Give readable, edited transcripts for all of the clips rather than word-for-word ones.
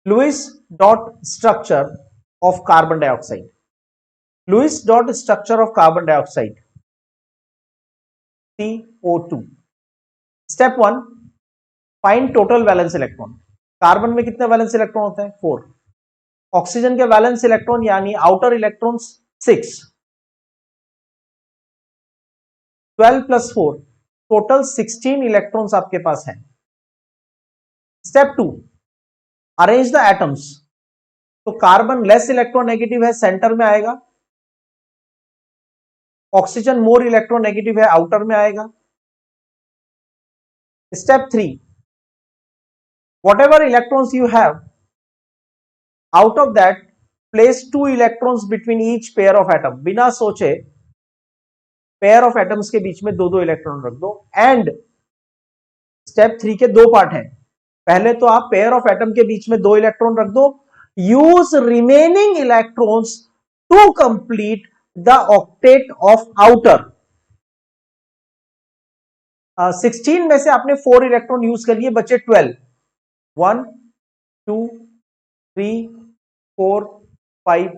Lewis dot structure of carbon dioxide. Lewis dot structure of carbon dioxide, CO2. Step 1, find total valence electron. Carbon में कितने valence electron होते हैं? 4. Oxygen के valence electron यानी outer electrons 6. 12 plus 4, total 16 electrons आपके पास हैं. Step 2, arrange the atoms. तो carbon less electronegative है, सेंटर में आएगा. ऑक्सीजन मोर इलेक्ट्रोनेगेटिव है, आउटर में आएगा. Step 3, whatever electrons you have, out of that place 2 electrons between each pair of atom. बिना सोचे पेयर ऑफ एटम्स के बीच में 2-2 इलेक्ट्रॉन रख दो. एंड स्टेप 3 के 2 पार्ट हैं. पहले तो आप पेयर ऑफ एटम के बीच में 2 इलेक्ट्रॉन रख दो. Use remaining electrons to complete the octet of outer. 16 में से आपने 4 इलेक्ट्रॉन यूज कर लिए, बचे 12. 1 2 3 4 5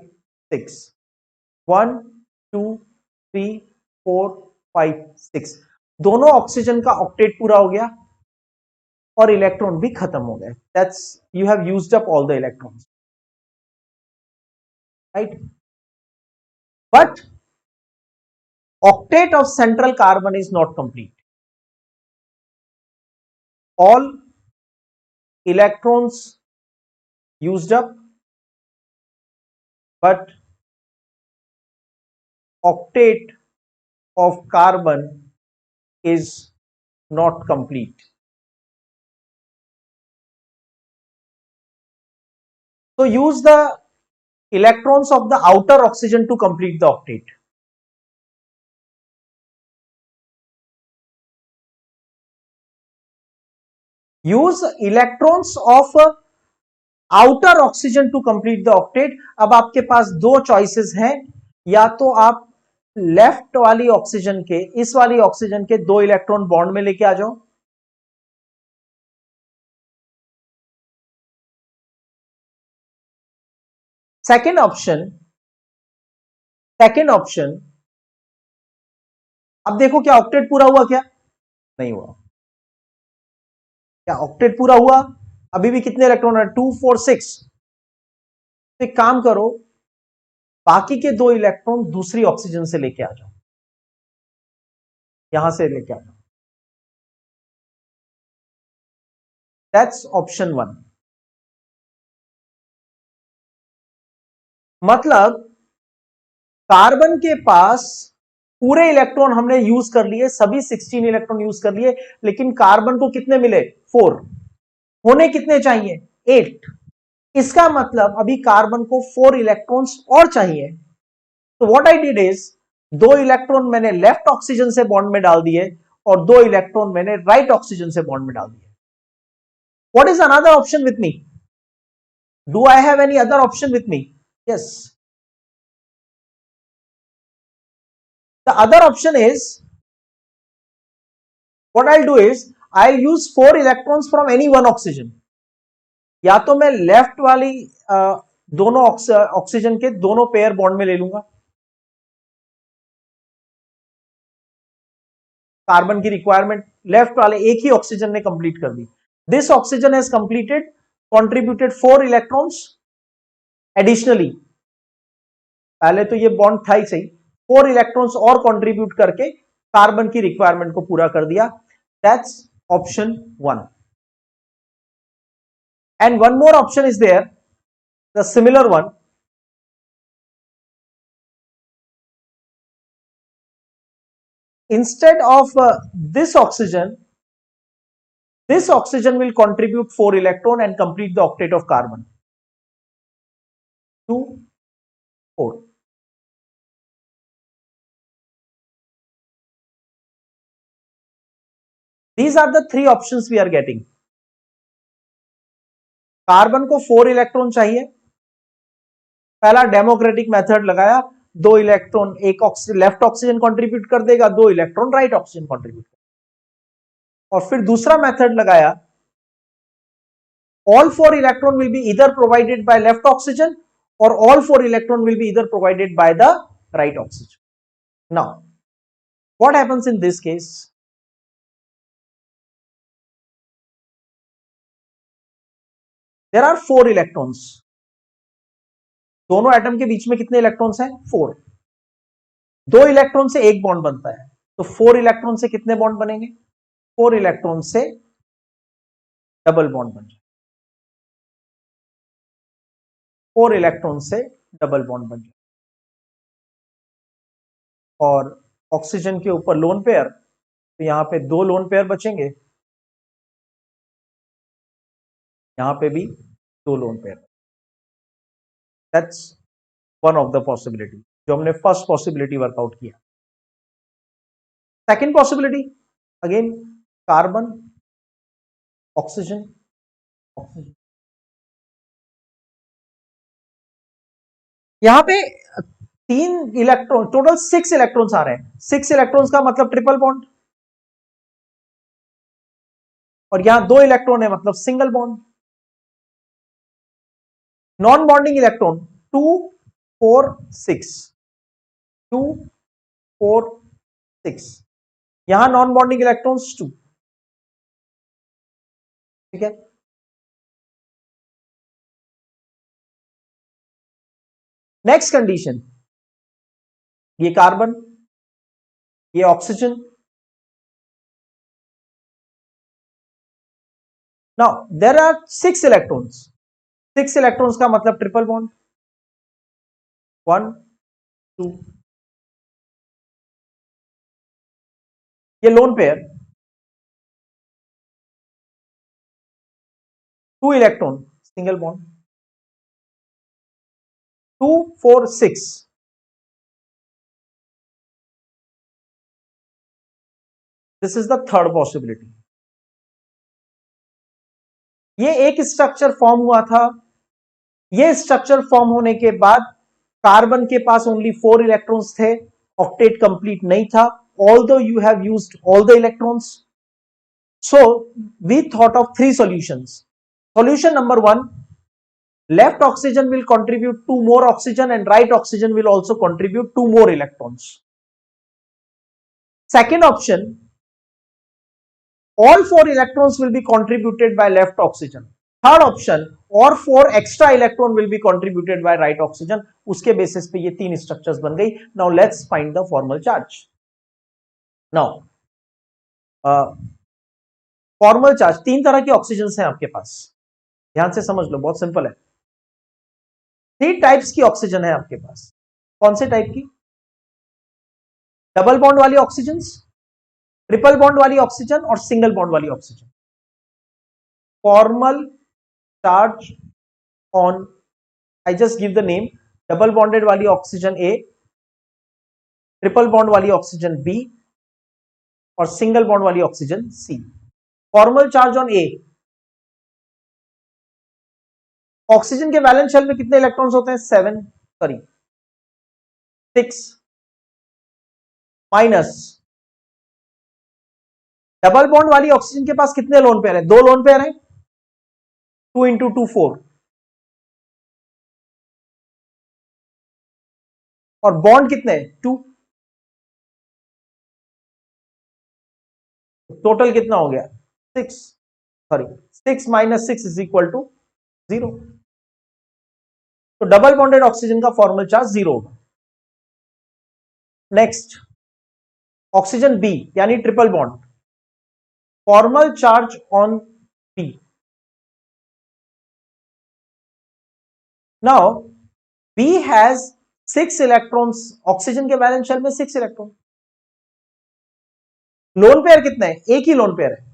6. 1 2 3 4 5 6. दोनों ऑक्सीजन का ऑक्टेट पूरा हो गया और इलेक्ट्रॉन भी खत्म हो गए. That's you have used up all the electrons, right? But octet of central carbon is not complete. All electrons used up, but octet of carbon is not complete. So use the electrons of the outer oxygen to complete the octet. Use electrons of outer oxygen to complete the octet. अब आपके पास 2 choices हैं. या तो आप left वाली oxygen के, इस वाली ऑक्सीजन के 2 इलेक्ट्रॉन बॉन्ड में लेके आ जाओ. सेकेंड ऑप्शन, अब देखो क्या ऑक्टेट पूरा हुआ? क्या नहीं हुआ? क्या ऑक्टेट पूरा हुआ? अभी भी कितने इलेक्ट्रॉन है? 2 4 6. तो एक काम करो, बाकी के 2 इलेक्ट्रॉन दूसरी ऑक्सीजन से लेके आ जाओ, यहां से लेके आ जाओ. That's option 1. मतलब कार्बन के पास पूरे इलेक्ट्रॉन हमने यूज कर लिए, सभी 16 इलेक्ट्रॉन यूज कर लिए, लेकिन कार्बन को कितने मिले? 4. होने कितने चाहिए? 8. इसका मतलब अभी कार्बन को 4 इलेक्ट्रॉन्स और चाहिए. तो what I did is, 2 electron मैंने लेफ्ट ऑक्सीजन से बॉन्ड में डाल दिए और 2 इलेक्ट्रॉन मैंने राइट ऑक्सीजन से बॉन्ड में डाल दिए. What is another option with me? Do I have any other option with me? Yes. The other option is, what I'll do is, I'll use 4 electrons from any one oxygen. या तो मैं left वाली दोनों oxygen के दोनों pair bond में ले लूंगा. कार्बन की रिक्वायरमेंट लेफ्ट वाले एक ही ऑक्सीजन ने कंप्लीट कर दी. This oxygen has completed, contributed 4 electrons additionally. पहले तो ये बॉन्ड था ही सही, 4 इलेक्ट्रॉन्स और कंट्रीब्यूट करके कार्बन की रिक्वायरमेंट को पूरा कर दिया. That's option 1. And one more option is there, the similar one. Instead of this oxygen will contribute 4 electron and complete the octet of carbon. 2 4. These are the 3 options we are getting. Carbon को 4 electron चाहिए. पहला democratic method लगाया, 2 electron एक left oxygen contribute कर देगा, 2 electron right oxygen contribute कर. और फिर दूसरा मेथड लगाया, all 4 electron will be either provided by left oxygen or all 4 electron will be either provided by the right oxygen. Now what happens in this case? There are 4 electrons. दोनों atom के बीच में कितने electrons हैं? 4. 2 electron से एक bond बनता है, तो 4 इलेक्ट्रॉन से कितने बॉन्ड बनेंगे? 4 इलेक्ट्रॉन से डबल बॉन्ड बन जाए, 4 इलेक्ट्रॉन से डबल बॉन्ड बन जाए, और ऑक्सीजन के ऊपर लोन पेयर, तो यहां पे 2 लोन पेयर बचेंगे, यहां पे भी 2 lone pair. That's one of the possibility जो हमने फर्स्ट पॉसिबिलिटी वर्कआउट किया. Second possibility, again carbon, oxygen, oxygen. यहां पे 3 इलेक्ट्रॉन, टोटल 6 इलेक्ट्रॉन्स आ रहे हैं. 6 इलेक्ट्रॉन्स का मतलब ट्रिपल बॉन्ड, और यहां 2 इलेक्ट्रॉन है मतलब single bond. Non bonding electron 2 4 6, 2 4 6, यहां नॉन बॉन्डिंग इलेक्ट्रॉन्स 2. ठीक है. नेक्स्ट कंडीशन, ये कार्बन, ये oxygen. Now there are 6 electrons. 6 electrons का मतलब ट्रिपल बॉन्ड, 1 2. ये lone pair, 2 electron, single bond, 2 4 6. This is the third possibility. ये एक स्ट्रक्चर फॉर्म हुआ था. ये स्ट्रक्चर फॉर्म होने के बाद कार्बन के पास ओनली 4 इलेक्ट्रॉन्स थे, ऑक्टेट कंप्लीट नहीं था, although you have used all the electrons. So we thought of 3 solutions. Solution number 1, left oxygen will contribute 2 more oxygen and right oxygen will also contribute 2 more electrons. Second option, all 4 electrons will be contributed by left oxygen. Third option, और 4 extra electron will be contributed by right oxygen. उसके basis पे ये 3 structures बन गई. Now let's find the formal charge. Now formal charge, 3 तरह के oxygen हैं आपके पास, ध्यान से समझ लो, बहुत सिंपल है. 3 टाइप्स की ऑक्सीजन है आपके पास. कौन से टाइप की? डबल बॉन्ड वाली ऑक्सीजन, ट्रिपल बॉन्ड वाली ऑक्सीजन और सिंगल बॉन्ड वाली oxygen. Formal charge on, I just give the name, double bonded वाली ऑक्सीजन ए, ट्रिपल बॉन्ड वाली ऑक्सीजन बी और सिंगल बॉन्ड वाली oxygen C. Formal charge on A, oxygen के valence shell में कितने electrons होते हैं? 6 माइनस, डबल बॉन्ड वाली ऑक्सीजन के पास कितने लोन पेयर है? 2 लोन पेयर है, 2 इंटू 2 4, और बॉन्ड कितने हैं? 2. टोटल कितना हो गया? 6. Sorry, 6 minus 6 is equal to 0. तो डबल बॉन्डेड ऑक्सीजन का फॉर्मल चार्ज 0 होगा. नेक्स्ट, ऑक्सीजन बी यानी triple bond, formal charge on B. Now B has 6 electrons, oxygen के वैलेंस शेल में 6 इलेक्ट्रॉन. लोन पेयर कितने हैं? एक ही लोन पेयर है,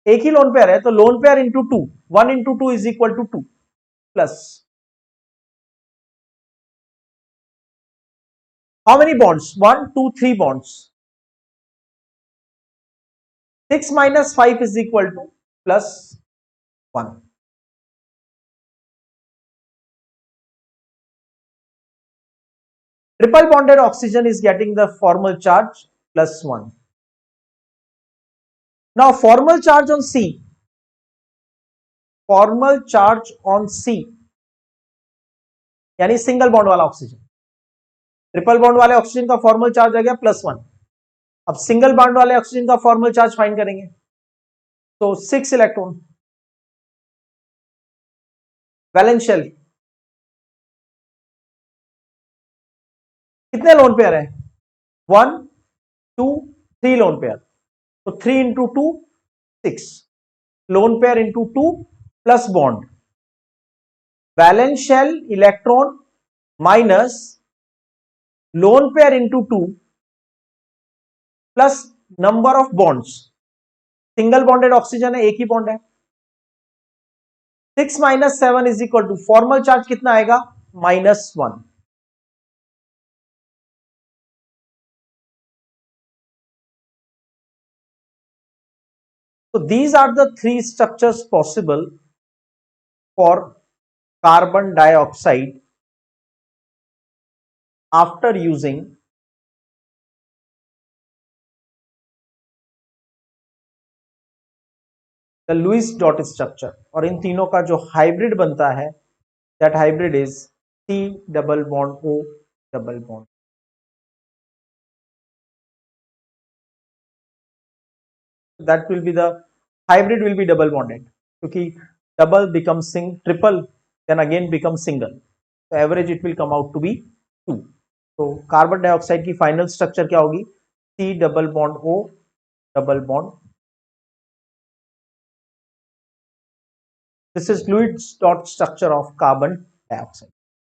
एक ही लोन पेयर है, तो lone pair into 2, 1 into 2 is equal to 2 plus, how many bonds? 1 2 3 bonds. 6 minus 5 is equal to plus 1. Triple bonded oxygen is getting the formal charge plus 1. Now formal charge on C, formal charge on C, यानी single bond वाला oxygen. Triple bond वाले oxygen का formal charge आ गया +1। अब single bond वाले oxygen का formal charge find करेंगे, तो 6 इलेक्ट्रॉन। वैलेंस शेल कितने लोन पेयर है? 1 2 3 लोन पेयर, तो 3 into 2 6 lone pair into 2 plus bond. Valence shell electron minus lone pair into 2 plus number of bonds. Single bonded oxygen है, एक ही bond है। 6 minus 7 is equal to formal charge कितना आएगा? -1। So these are the three structures possible for carbon dioxide after using the Lewis dot structure। और इन तीनों का जो हाइब्रिड बनता है, that hybrid is C double bond O double bond। That will be the hybrid will be double bonded, क्योंकि double becomes triple, then again becomes single, so average it will come out to be 2। तो carbon dioxide की final structure क्या होगी? C double bond O double bond। This is Lewis dot structure of carbon dioxide।